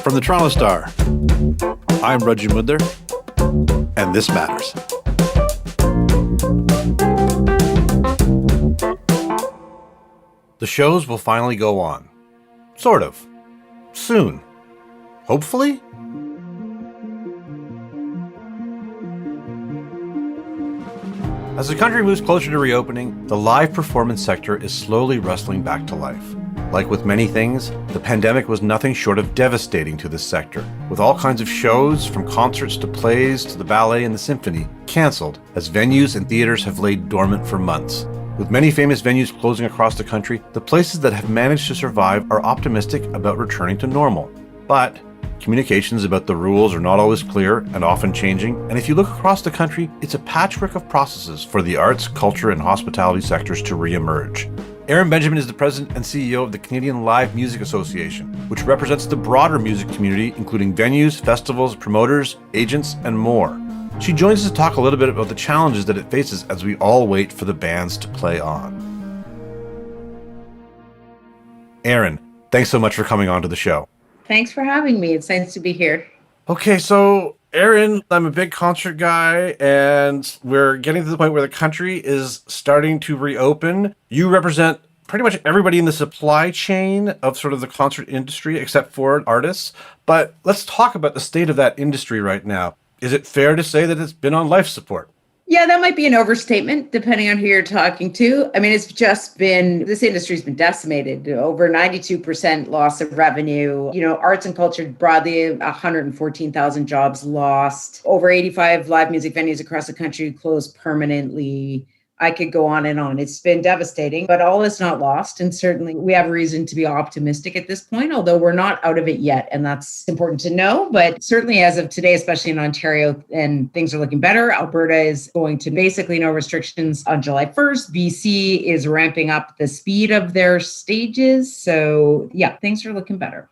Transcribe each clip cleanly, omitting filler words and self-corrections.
From the Toronto Star, I'm Rudgy Mudler, and this matters. The shows will finally go on. Sort of. Soon. Hopefully? As the country moves closer to reopening, the live performance sector is slowly wrestling back to life. Like with many things, the pandemic was nothing short of devastating to this sector, with all kinds of shows, from concerts to plays to the ballet and the symphony, canceled as venues and theaters have laid dormant for months. With many famous venues closing across the country, the places that have managed to survive are optimistic about returning to normal. But communications about the rules are not always clear and often changing, and if you look across the country, it's a patchwork of processes for the arts, culture, and hospitality sectors to re-emerge. Erin Benjamin is the president and CEO of the Canadian Live Music Association, which represents the broader music community, including venues, festivals, promoters, agents, and more. She joins us to talk a little bit about the challenges that it faces as we all wait for the bands to play on. Erin, thanks so much for coming on to the show. Thanks for having me. It's nice to be here. Okay, so Erin, I'm a big concert guy, and we're getting to the point where the country is starting to reopen. You represent pretty much everybody in the supply chain of sort of the concert industry, except for artists. But let's talk about the state of that industry right now. Is it fair to say that it's been on life support? Yeah, that might be an overstatement, depending on who you're talking to. I mean, this industry's been decimated, over 92% loss of revenue. Arts and culture broadly, 114,000 jobs lost. Over 85 live music venues across the country closed permanently. I could go on and on. It's been devastating, but all is not lost. And certainly we have reason to be optimistic at this point, although we're not out of it yet. And that's important to know. But certainly as of today, especially in Ontario, and things are looking better. Alberta is going to basically no restrictions on July 1st. BC is ramping up the speed of their stages. So yeah, things are looking better.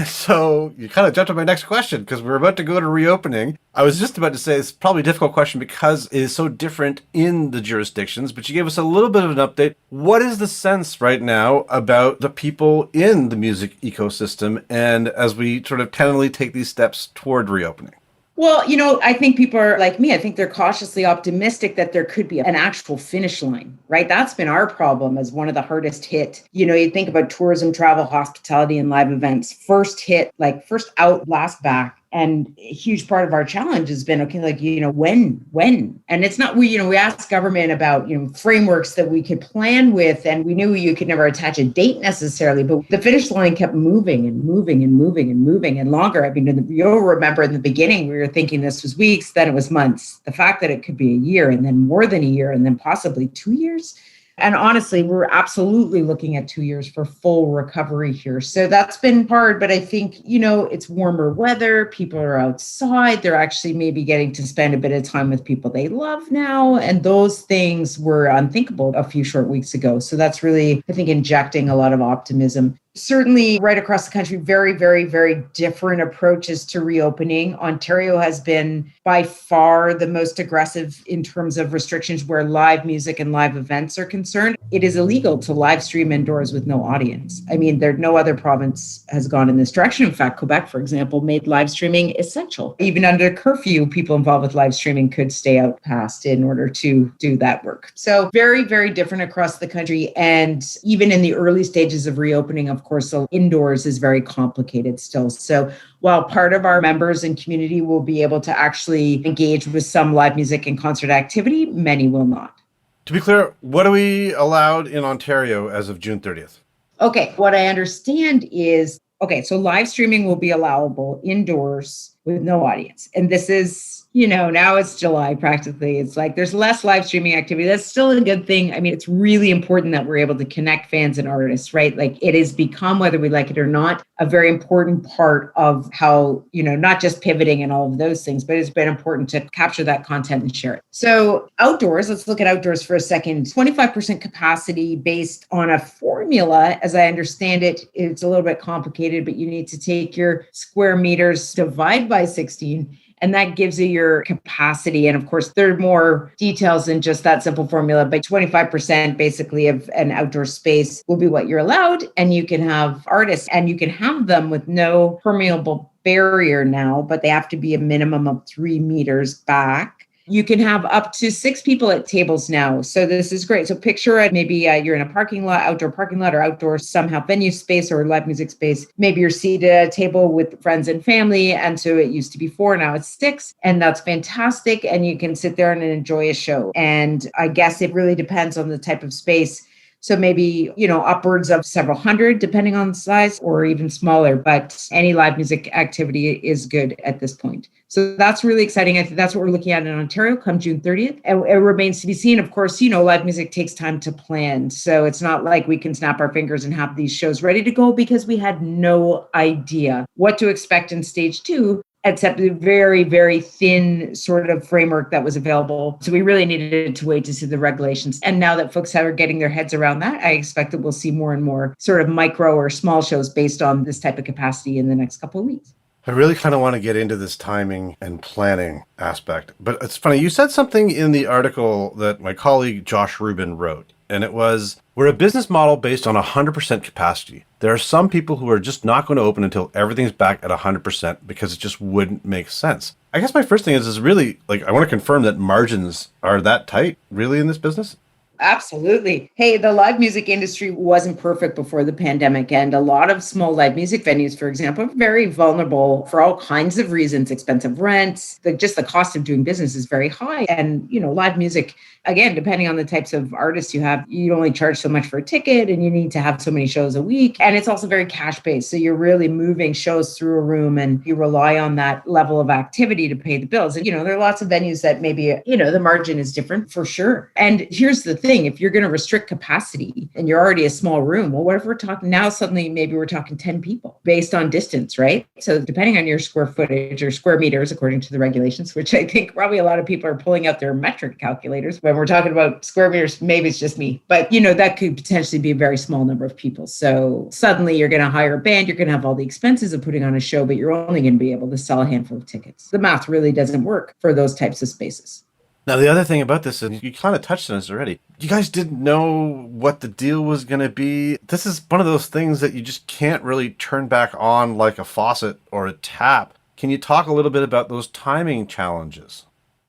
So you kind of jumped on my next question, because we're about to go to reopening. I was just about to say it's probably a difficult question because it is so different in the jurisdictions, but you gave us a little bit of an update. What is the sense right now about the people in the music ecosystem, and as we sort of tentatively take these steps toward reopening? Well, I think people are like me. I think they're cautiously optimistic that there could be an actual finish line, right? That's been our problem as one of the hardest hit. You think about tourism, travel, hospitality, and live events. First hit, first out, last back. And a huge part of our challenge has been, when? And it's not, we asked government about, frameworks that we could plan with, and we knew you could never attach a date necessarily, but the finish line kept moving and moving and moving and moving and longer. I mean, you'll remember in the beginning, we were thinking this was weeks, then it was months. The fact that it could be a year and then more than a year and then possibly 2 years. And honestly, we're absolutely looking at 2 years for full recovery here. So that's been hard, but I think, it's warmer weather. People are outside. They're actually maybe getting to spend a bit of time with people they love now. And those things were unthinkable a few short weeks ago. So that's really, I think, injecting a lot of optimism. Certainly right across the country, very, very, very different approaches to reopening. Ontario has been by far the most aggressive in terms of restrictions where live music and live events are concerned. It is illegal to live stream indoors with no audience. I mean, no other province has gone in this direction. In fact, Quebec, for example, made live streaming essential. Even under curfew, people involved with live streaming could stay out past in order to do that work. So very, very different across the country. And even in the early stages of reopening, of course, so indoors is very complicated still. So while part of our members and community will be able to actually engage with some live music and concert activity, many will not. To be clear, what are we allowed in Ontario as of June 30th? Okay, what I understand is, so live streaming will be allowable indoors with no audience. And this is, now it's July practically. It's like there's less live streaming activity. That's still a good thing. I mean, it's really important that we're able to connect fans and artists, right? Like it has become, whether we like it or not, a very important part of how, not just pivoting and all of those things, but it's been important to capture that content and share it. So outdoors, let's look at outdoors for a second. 25% capacity based on a formula. As I understand it, it's a little bit complicated, but you need to take your square meters, divide by 16, And that gives you your capacity. And of course, there are more details than just that simple formula, but 25% basically of an outdoor space will be what you're allowed. And you can have artists and you can have them with no permeable barrier now, but they have to be a minimum of 3 meters back. You can have up to 6 people at tables now. So this is great. So picture it, maybe you're in a parking lot, outdoor parking lot, or outdoor somehow venue space or live music space. Maybe you're seated at a table with friends and family. And so it used to be 4, now it's 6. And that's fantastic. And you can sit there and enjoy a show. And I guess it really depends on the type of space. So maybe, upwards of several hundred, depending on the size, or even smaller, but any live music activity is good at this point. So that's really exciting. I think that's what we're looking at in Ontario come June 30th. And it remains to be seen. Of course, live music takes time to plan. So it's not like we can snap our fingers and have these shows ready to go because we had no idea what to expect in stage 2. Except the very, very thin sort of framework that was available. So we really needed to wait to see the regulations. And now that folks are getting their heads around that, I expect that we'll see more and more sort of micro or small shows based on this type of capacity in the next couple of weeks. I really kind of want to get into this timing and planning aspect. But it's funny, you said something in the article that my colleague Josh Rubin wrote, and it was, we're a business model based on 100% capacity. There are some people who are just not going to open until everything's back at 100% because it just wouldn't make sense. I guess my first thing is really, I want to confirm that margins are that tight really in this business. Absolutely. Hey, the live music industry wasn't perfect before the pandemic. And a lot of small live music venues, for example, are very vulnerable for all kinds of reasons. Expensive rents, just the cost of doing business is very high. And, live music, again, depending on the types of artists you have, you only charge so much for a ticket and you need to have so many shows a week. And it's also very cash-based. So you're really moving shows through a room and you rely on that level of activity to pay the bills. And, there are lots of venues that maybe, the margin is different for sure. And here's the thing. If you're going to restrict capacity and you're already a small room, well, what if we're talking now, suddenly maybe we're talking 10 people based on distance, right? So depending on your square footage or square meters, according to the regulations, which I think probably a lot of people are pulling out their metric calculators when we're talking about square meters, maybe it's just me, but that could potentially be a very small number of people. So suddenly you're going to hire a band, you're going to have all the expenses of putting on a show, but you're only going to be able to sell a handful of tickets. The math really doesn't work for those types of spaces. Now, the other thing about this, and you kind of touched on this already, you guys didn't know what the deal was going to be. This is one of those things that you just can't really turn back on like a faucet or a tap. Can you talk a little bit about those timing challenges?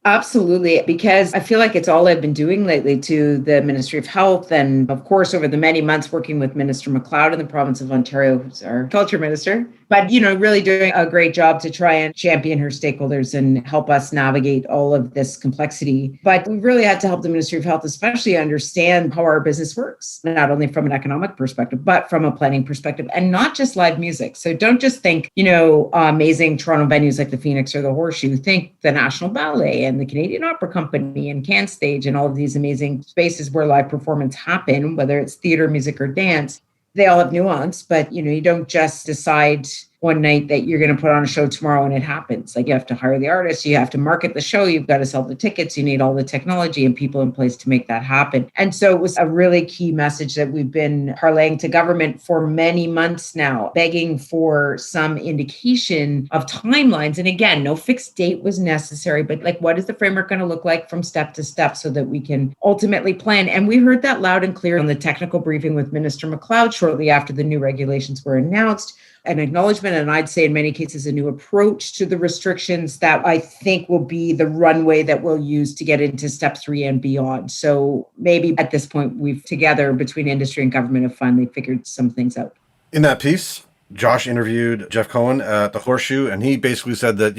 Absolutely, because I feel like it's all I've been doing lately to the Ministry of Health. And of course, over the many months working with Minister MacLeod in the province of Ontario, who's our culture minister, but, really doing a great job to try and champion her stakeholders and help us navigate all of this complexity. But we really had to help the Ministry of Health, especially understand how our business works, not only from an economic perspective, but from a planning perspective, and not just live music. So don't just think, amazing Toronto venues like the Phoenix or the Horseshoe. Think the National Ballet and the Canadian Opera Company and Can Stage and all of these amazing spaces where live performance happen, whether it's theater, music, or dance. They all have nuance, but you don't just decide one night that you're going to put on a show tomorrow and it happens. You have to hire the artist, you have to market the show, you've got to sell the tickets, you need all the technology and people in place to make that happen. And so it was a really key message that we've been parlaying to government for many months now, begging for some indication of timelines. And again, no fixed date was necessary, but what is the framework going to look like from step to step so that we can ultimately plan? And we heard that loud and clear on the technical briefing with Minister MacLeod shortly after the new regulations were announced. An acknowledgement, and I'd say in many cases, a new approach to the restrictions that I think will be the runway that we'll use to get into step 3 and beyond. So maybe at this point, we've together between industry and government have finally figured some things out. In that piece, Josh interviewed Jeff Cohen at the Horseshoe, and he basically said that,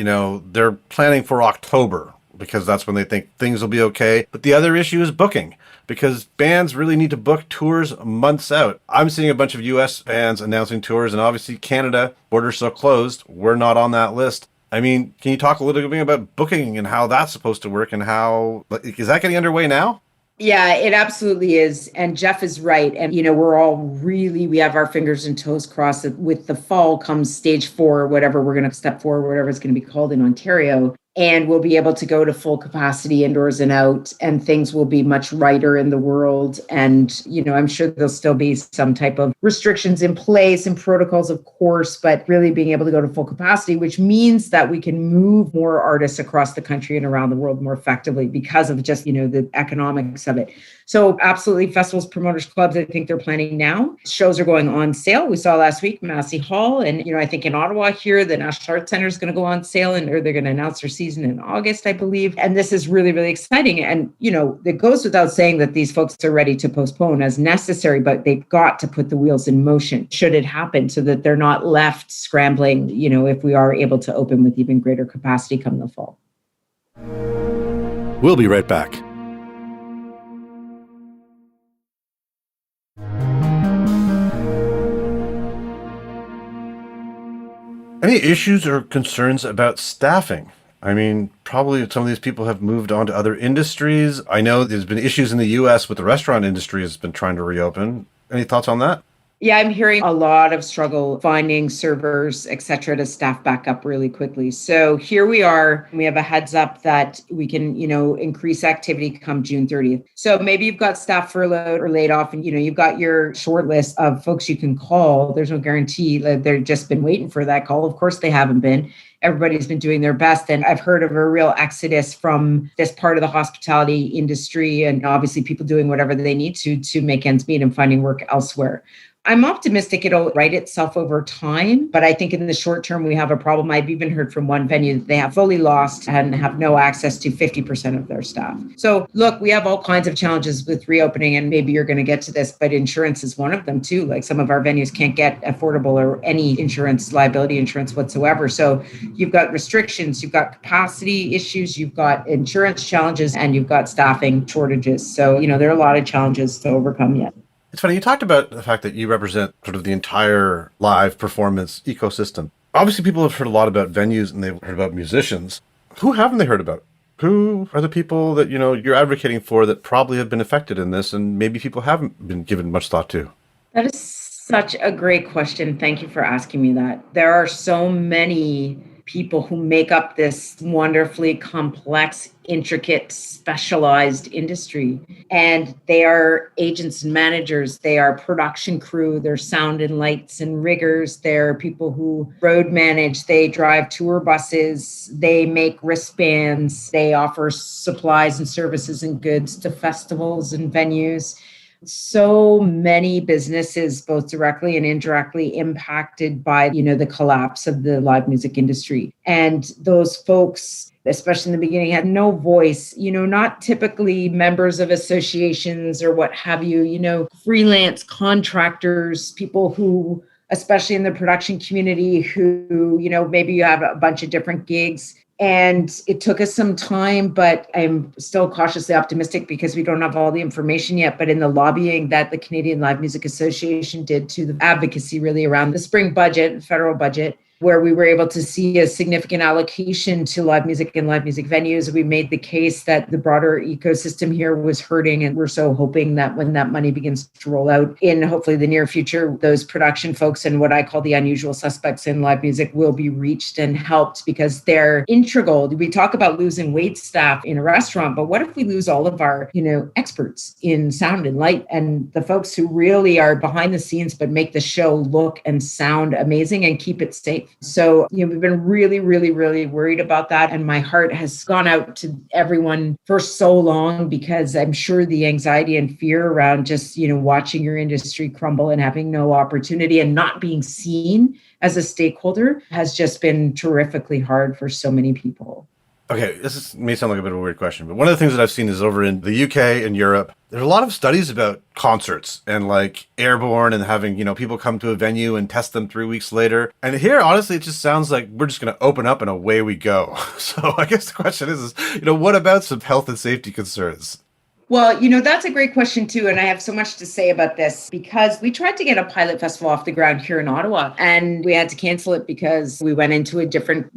they're planning for October because that's when they think things will be okay. But the other issue is booking, because bands really need to book tours months out. I'm seeing a bunch of US bands announcing tours, and obviously Canada, borders so closed, we're not on that list. I mean, can you talk a little bit about booking and how that's supposed to work and how, is that getting underway now? Yeah, it absolutely is. And Jeff is right. And, we have our fingers and toes crossed that with the fall comes stage 4, whatever we're going to step 4, whatever it's going to be called in Ontario. and we'll be able to go to full capacity indoors and out, and things will be much righter in the world. And, I'm sure there'll still be some type of restrictions in place and protocols, of course, but really being able to go to full capacity, which means that we can move more artists across the country and around the world more effectively because of just, the economics of it. So absolutely, festivals, promoters, clubs, I think they're planning now. Shows are going on sale. We saw last week, Massey Hall. And, I think in Ottawa here, the National Arts Centre is going to go on sale, or they're going to announce their season in August, I believe. And this is really, really exciting. And, it goes without saying that these folks are ready to postpone as necessary, but they've got to put the wheels in motion should it happen so that they're not left scrambling, if we are able to open with even greater capacity come the fall. We'll be right back. Any issues or concerns about staffing? I mean, probably some of these people have moved on to other industries. I know there's been issues in the US with the restaurant industry has been trying to reopen. Any thoughts on that? Yeah, I'm hearing a lot of struggle finding servers, et cetera, to staff back up really quickly. So here we are. We have a heads up that we can, increase activity come June 30th. So maybe you've got staff furloughed or laid off and, you've got your short list of folks you can call. There's no guarantee that they've just been waiting for that call. Of course, they haven't been. Everybody's been doing their best. And I've heard of a real exodus from this part of the hospitality industry, and obviously people doing whatever they need to make ends meet and finding work elsewhere. I'm optimistic it'll right itself over time, but I think in the short term, we have a problem. I've even heard from one venue that they have fully lost and have no access to 50% of their staff. So look, we have all kinds of challenges with reopening, and maybe you're going to get to this, but insurance is one of them too. Like some of our venues can't get affordable or any insurance, liability insurance whatsoever. So you've got restrictions, you've got capacity issues, you've got insurance challenges, and you've got staffing shortages. So, there are a lot of challenges to overcome yet. It's funny, you talked about the fact that you represent sort of the entire live performance ecosystem. Obviously, people have heard a lot about venues and they've heard about musicians. Who haven't they heard about? Who are the people that, you're advocating for that probably have been affected in this and maybe people haven't been given much thought to? That is such a great question. Thank you for asking me that. There are so many people who make up this wonderfully complex, intricate, specialized industry. And they are agents and managers. They are production crew. They're sound and lights and riggers. They're people who road manage. They drive tour buses. They make wristbands. They offer supplies and services and goods to festivals and venues. So many businesses, both directly and indirectly impacted by, the collapse of the live music industry. And those folks, especially in the beginning, had no voice, not typically members of associations or what have you, freelance contractors, people who, especially in the production community, who, maybe you have a bunch of different gigs. And it took us some time, but I'm still cautiously optimistic because we don't have all the information yet. But in the lobbying that the Canadian Live Music Association did to the advocacy really around the spring budget, federal budget, where we were able to see a significant allocation to live music and live music venues, we made the case that the broader ecosystem here was hurting. And we're so hoping that when that money begins to roll out in hopefully the near future, those production folks and what I call the unusual suspects in live music will be reached and helped because they're integral. We talk about losing wait staff in a restaurant, but what if we lose all of our, experts in sound and light and the folks who really are behind the scenes, but make the show look and sound amazing and keep it safe? So, we've been really, really, really worried about that. And my heart has gone out to everyone for so long because I'm sure the anxiety and fear around just, watching your industry crumble and having no opportunity and not being seen as a stakeholder has just been terrifically hard for so many people. Okay, may sound like a bit of a weird question, but one of the things that I've seen is over in the UK and Europe, there's a lot of studies about concerts and like airborne and having, people come to a venue and test them 3 weeks later. And here, honestly, it just sounds like we're just going to open up and away we go. So I guess the question is, what about some health and safety concerns? Well, that's a great question too. And I have so much to say about this because we tried to get a pilot festival off the ground here in Ottawa and we had to cancel it because we went into a different,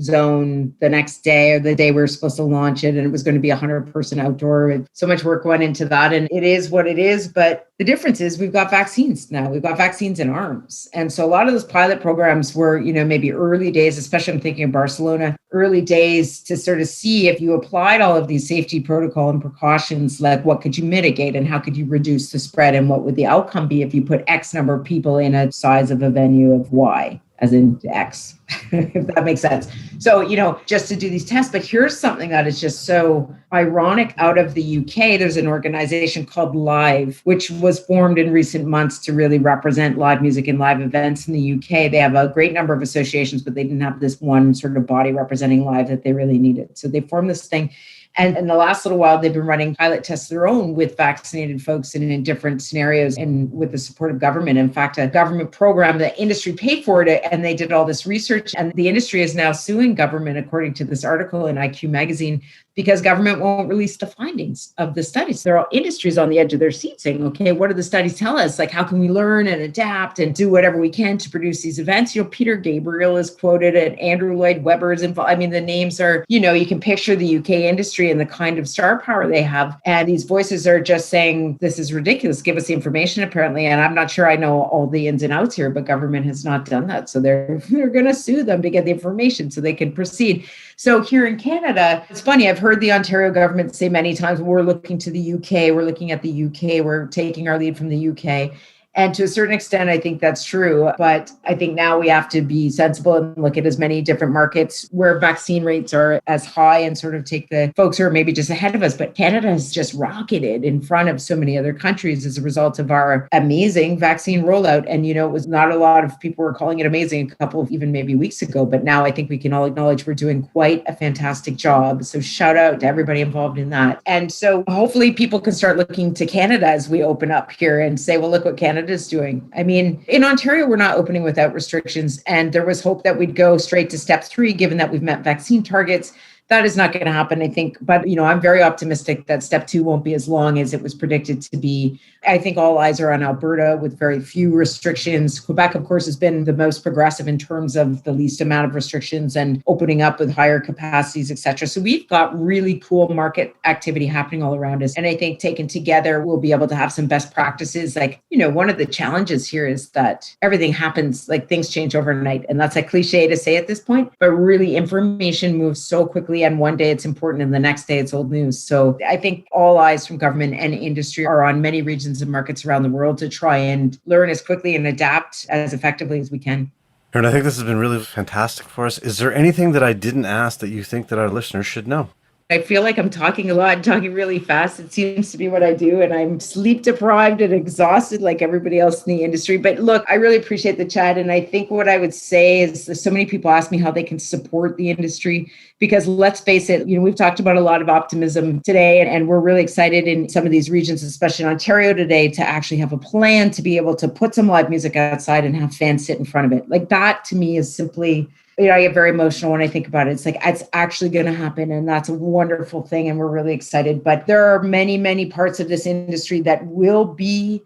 zone the next day or the day we were supposed to launch it. And it was going to be 100-person outdoor. And so much work went into that. And it is what it is. But the difference is we've got vaccines now. We've got vaccines in arms. And so a lot of those pilot programs were, maybe early days, especially I'm thinking of Barcelona, early days to sort of see if you applied all of these safety protocol and precautions, like what could you mitigate and how could you reduce the spread and what would the outcome be if you put X number of people in a size of a venue of Y, as in X, if that makes sense. So, just to do these tests. But here's something that is just so ironic out of the UK. There's an organization called Live, which was formed in recent months to really represent live music and live events in the UK. They have a great number of associations, but they didn't have this one sort of body representing live that they really needed. So they formed this thing. And in the last little while, they've been running pilot tests of their own with vaccinated folks in different scenarios and with the support of government. In fact, a government program, the industry paid for it, and they did all this research. And the industry is now suing government, according to this article in IQ magazine, because government won't release the findings of the studies. There are industries on the edge of their seat saying, okay, what do the studies tell us? Like, how can we learn and adapt and do whatever we can to produce these events? Peter Gabriel is quoted and Andrew Lloyd Webber is involved. I mean, the names are, you can picture the UK industry and the kind of star power they have. And these voices are just saying, this is ridiculous. Give us the information, apparently. And I'm not sure I know all the ins and outs here, but government has not done that. So they're going to sue them to get the information so they can proceed. So here in Canada, it's funny, I've heard the Ontario government say many times, we're looking to the UK, we're looking at the UK, we're taking our lead from the UK. And to a certain extent, I think that's true. But I think now we have to be sensible and look at as many different markets where vaccine rates are as high and sort of take the folks who are maybe just ahead of us. But Canada has just rocketed in front of so many other countries as a result of our amazing vaccine rollout. And, it was not a lot of people were calling it amazing a couple of even maybe weeks ago. But now I think we can all acknowledge we're doing quite a fantastic job. So shout out to everybody involved in that. And so hopefully people can start looking to Canada as we open up here and say, well, look what Canada is doing. I mean, in Ontario, we're not opening without restrictions. And there was hope that we'd go straight to step 3, given that we've met vaccine targets. That is not going to happen, I think. But, I'm very optimistic that step 2 won't be as long as it was predicted to be. I think all eyes are on Alberta with very few restrictions. Quebec, of course, has been the most progressive in terms of the least amount of restrictions and opening up with higher capacities, et cetera. So we've got really cool market activity happening all around us. And I think taken together, we'll be able to have some best practices. Like, one of the challenges here is that everything happens, like things change overnight. And that's a cliche to say at this point, but really information moves so quickly. And one day it's important and the next day it's old news. So I think all eyes from government and industry are on many regions and markets around the world to try and learn as quickly and adapt as effectively as we can. Erin, I think this has been really fantastic for us. Is there anything that I didn't ask that you think that our listeners should know? I feel like I'm talking a lot, talking really fast. It seems to be what I do. And I'm sleep deprived and exhausted like everybody else in the industry. But look, I really appreciate the chat. And I think what I would say is so many people ask me how they can support the industry, because let's face it, we've talked about a lot of optimism today, and we're really excited in some of these regions, especially in Ontario today, to actually have a plan to be able to put some live music outside and have fans sit in front of it. Like that to me is simply, I get very emotional when I think about it. It's like, it's actually going to happen. And that's a wonderful thing. And we're really excited. But there are many, many parts of this industry that will be,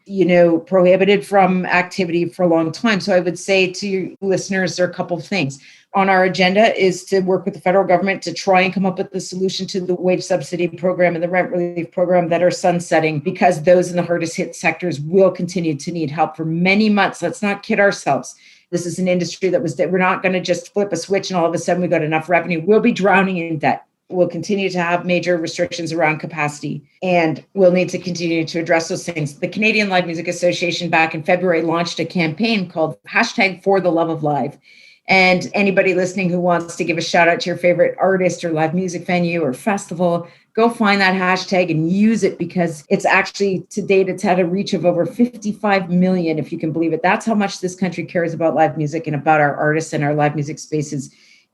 prohibited from activity for a long time. So I would say to your listeners, there are a couple of things. On our agenda is to work with the federal government to try and come up with the solution to the wage subsidy program and the rent relief program that are sunsetting, because those in the hardest hit sectors will continue to need help for many months. Let's not kid ourselves. This is an industry that we're not going to just flip a switch and all of a sudden we got enough revenue. We'll be drowning in debt. We'll continue to have major restrictions around capacity, and we'll need to continue to address those things. The Canadian Live Music Association back in February launched a campaign called #ForTheLoveOfLive. And anybody listening who wants to give a shout out to your favorite artist or live music venue or festival, go find that hashtag and use it, because it's actually, to date, it's had a reach of over 55 million, if you can believe it. That's how much this country cares about live music and about our artists and our live music spaces.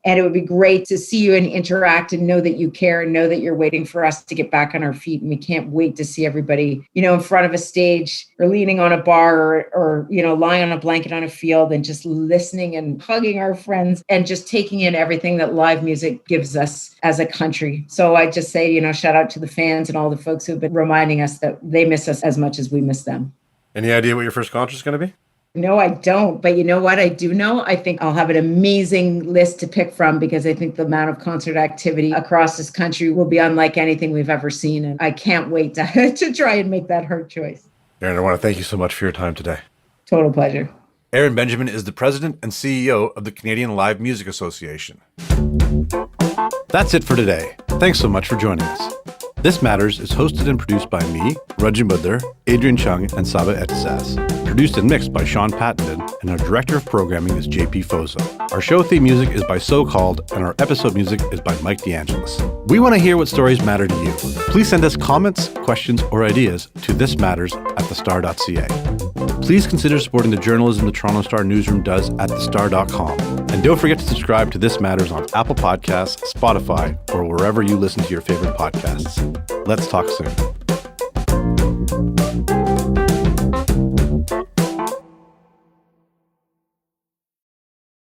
And it would be great to see you and interact and know that you care and know that you're waiting for us to get back on our feet. And we can't wait to see everybody, in front of a stage or leaning on a bar or lying on a blanket on a field and just listening and hugging our friends and just taking in everything that live music gives us as a country. So I just say, shout out to the fans and all the folks who've been reminding us that they miss us as much as we miss them. Any idea what your first concert is going to be? No, I don't. But you know what I do know? I think I'll have an amazing list to pick from, because I think the amount of concert activity across this country will be unlike anything we've ever seen. And I can't wait to try and make that hard choice. Erin, I want to thank you so much for your time today. Total pleasure. Erin Benjamin is the president and CEO of the Canadian Live Music Association. That's it for today. Thanks so much for joining us. This Matters is hosted and produced by me, Rajin Budler, Adrian Chung, and Saba Etisaz. Produced and mixed by Sean Pattenden, and our director of programming is JP Fozo. Our show theme music is by So Called, and our episode music is by Mike DeAngelis. We want to hear what stories matter to you. Please send us comments, questions, or ideas to thismatters@thestar.ca. Please consider supporting the journalism the Toronto Star newsroom does at thestar.com. And don't forget to subscribe to This Matters on Apple Podcasts, Spotify, or wherever you listen to your favorite podcasts. Let's talk soon.